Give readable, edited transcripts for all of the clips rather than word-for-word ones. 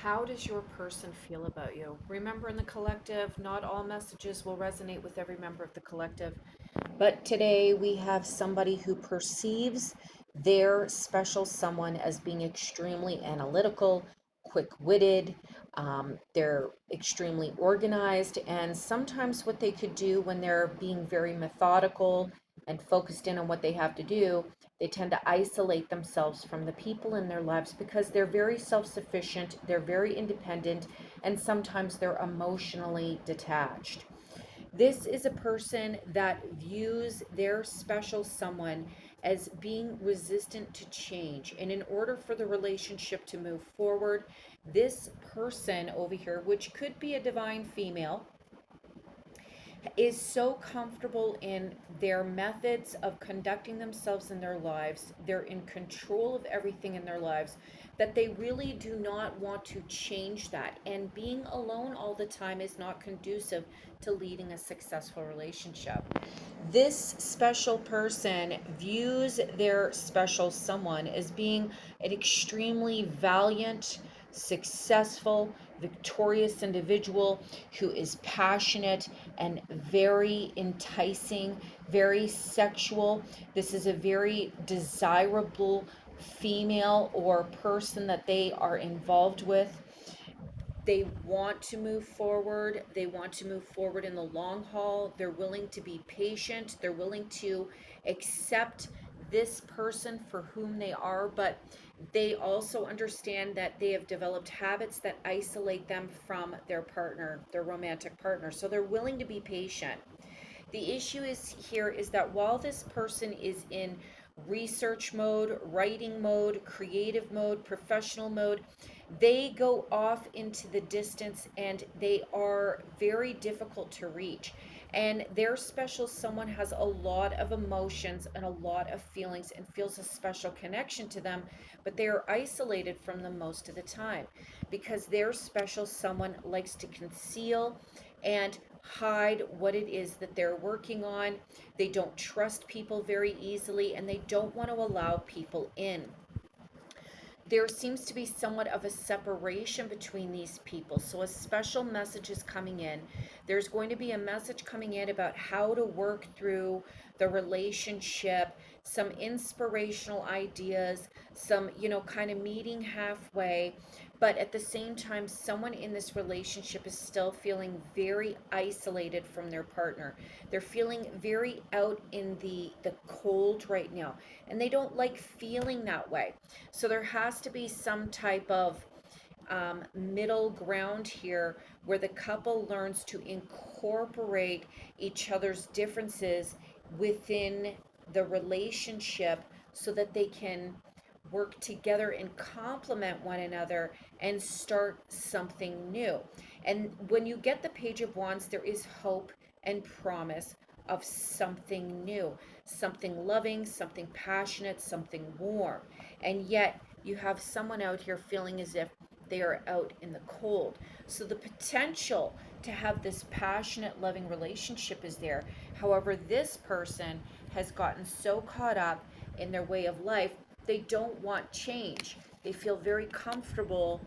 How does your person feel about you? Remember, in the collective, not all messages will resonate with every member of the collective. But today we have somebody who perceives their special someone as being extremely analytical, quick witted, they're extremely organized, and sometimes what they could do when they're being very methodical and focused in on what they have to do, they tend to isolate themselves from the people in their lives because they're very self sufficient, they're very independent, and sometimes they're emotionally detached. This is a person that views their special someone as being resistant to change. And in order for the relationship to move forward, this person over here, which could be a divine female, is so comfortable in their methods of conducting themselves in their lives. They're in control of everything in their lives that they really do not want to change that. And being alone all the time is not conducive to leading a successful relationship. This special person views their special someone as being an extremely valiant, successful, victorious individual who is passionate and very enticing, very sexual. This is a very desirable female or person that they are involved with. They want to move forward. They want to move forward in the long haul. They're willing to be patient. They're willing to accept this person for whom they are, but they also understand that they have developed habits that isolate them from their partner, their romantic partner. So they're willing to be patient. The issue is here is that while this person is in research mode, writing mode, creative mode, professional mode, they go off into the distance and they are very difficult to reach. And their special someone has a lot of emotions and a lot of feelings and feels a special connection to them, but they are isolated from them most of the time because their special someone likes to conceal and hide what it is that they're working on. They don't trust people very easily and they don't want to allow people in. There seems to be somewhat of a separation between these people. So a special message is coming in. There's going to be a message coming in about how to work through the relationship, some inspirational ideas, some, kind of meeting halfway. But at the same time, someone in this relationship is still feeling very isolated from their partner. They're feeling very out in the cold right now, and they don't like feeling that way. So there has to be some type of middle ground here where the couple learns to incorporate each other's differences within the relationship so that they can work together and complement one another and start something new. And when you get the Page of Wands, there is hope and promise of something new, something loving, something passionate, something warm. And yet you have someone out here feeling as if they are out in the cold. So the potential to have this passionate, loving relationship is there. However, this person has gotten so caught up in their way of life, they don't want change. They feel very comfortable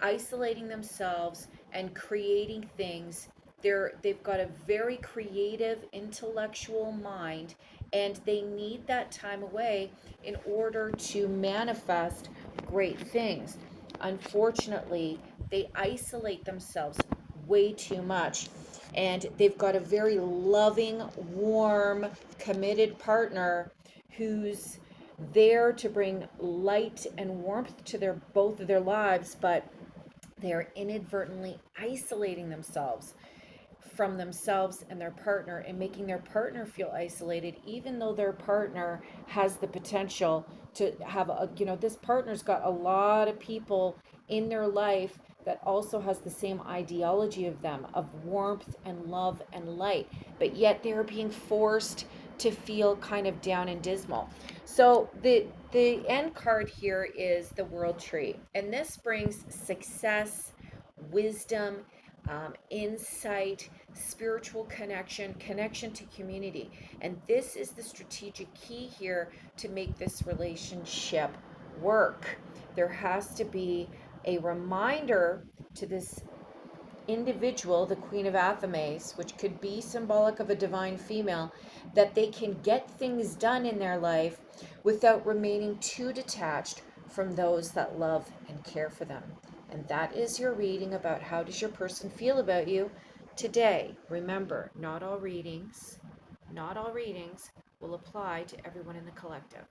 isolating themselves and creating things. They've got a very creative intellectual mind and they need that time away in order to manifest great things. Unfortunately, they isolate themselves way too much and they've got a very loving, warm, committed partner who's there to bring light and warmth to their both of their lives, but they are inadvertently isolating themselves from themselves and their partner and making their partner feel isolated, even though their partner has the potential to have this partner's got a lot of people in their life that also has the same ideology of them, of warmth and love and light, but yet they're being forced to feel kind of down and dismal. So the end card here is the World Tree, and this brings success, wisdom, insight, spiritual connection, connection to community. And this is the strategic key here to make this relationship work. There has to be a reminder to this individual, the Queen of Athames, which could be symbolic of a divine female, that they can get things done in their life without remaining too detached from those that love and care for them. And that is your reading about how does your person feel about you today. Remember, not all readings will apply to everyone in the collective.